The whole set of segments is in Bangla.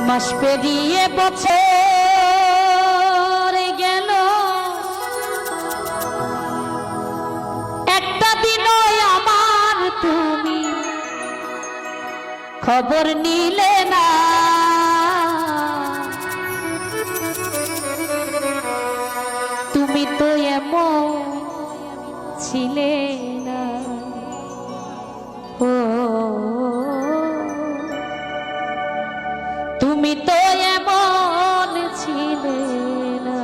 মাস পেরিয়ে বছর গেল, একটা দিনও আমার তুমি খবর নিলে না। তুমি তো এমন ছিলে না, ও তুমি তো এমন ছিলে না।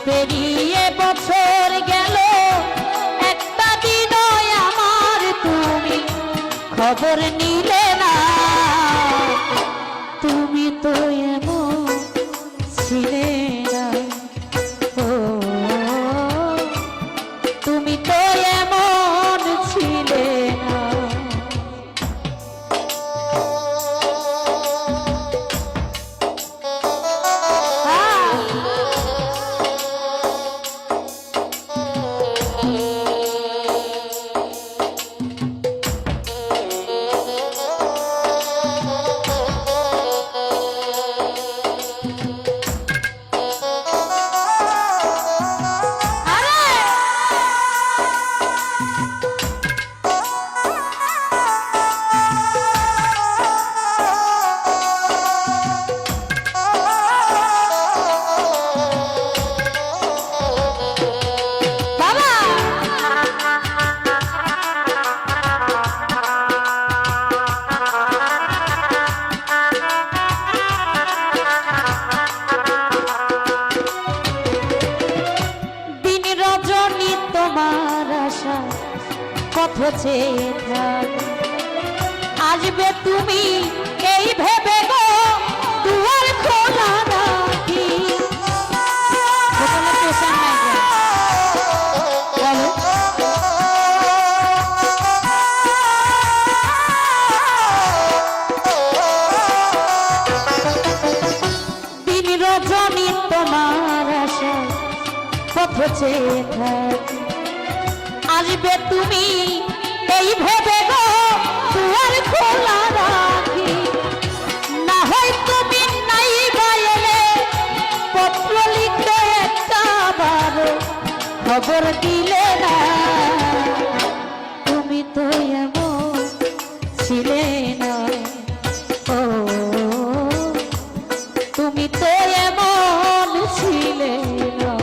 পেরিয়ে বছর গেল, একটা দিনও আমার তুমি খবর নিলে না। তুমি তো এমন ছিলে না, ও তুমি তো এমন ছিলে না। পথ চেয়ে থাক, আসবে তুমি এই ভেবে গো দুয়ার খোলা রাখি। দিন রজনী তোমার আশা পথ চেয়ে থাক, আসবে তুমি এই ভেবে গো দুয়ার খোলা রাখি। না হয় তুমি নাই বাইরে পত্র লিখতে একটা বার খবর দিলে না। তুমি তো এমন ছিলে না, ও তুমি তো এমন ছিলে না।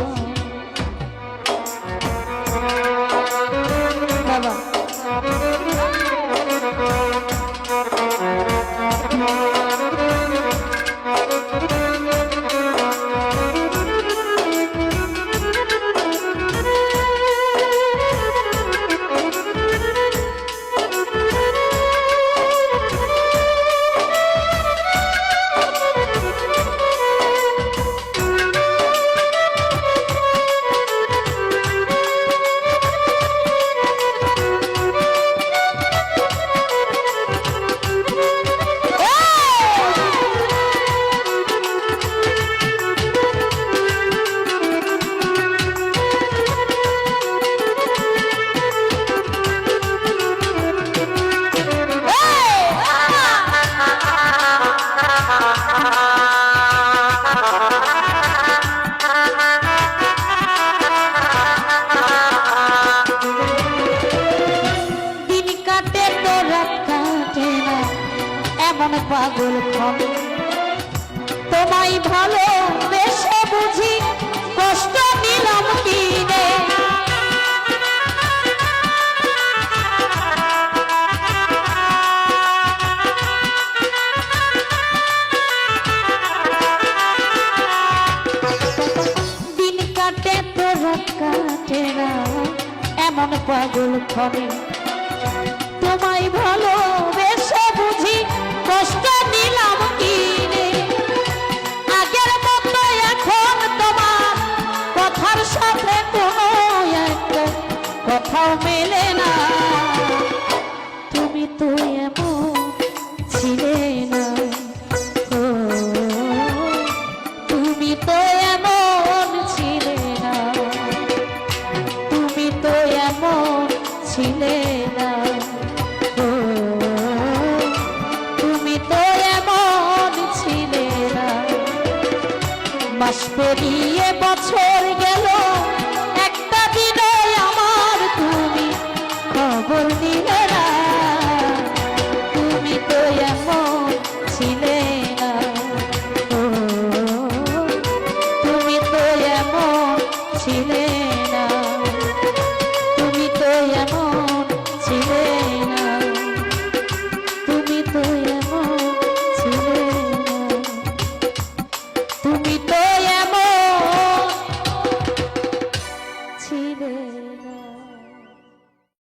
পাগল তোমায় ভালো বেশে বুঝি কষ্ট দিন কাটে তো রাত কাটে না এমন পাগল ক্ষণে তোমায় ভালোবেসে বুঝি কষ্ট নিলাম কি রে আগের মতো এখন তোমার কথার সাথে কোনো একটা কথাও মেলে না তুমি তো এমন ছিলে না ও তুমি তো এমন ছিলে না তুমি তো এমন ছিলে না ও তুমি তো এমন ছিলে না মাস পেরিয়ে বছর গেল একটা দিনে আমার তুমি খবর নিলে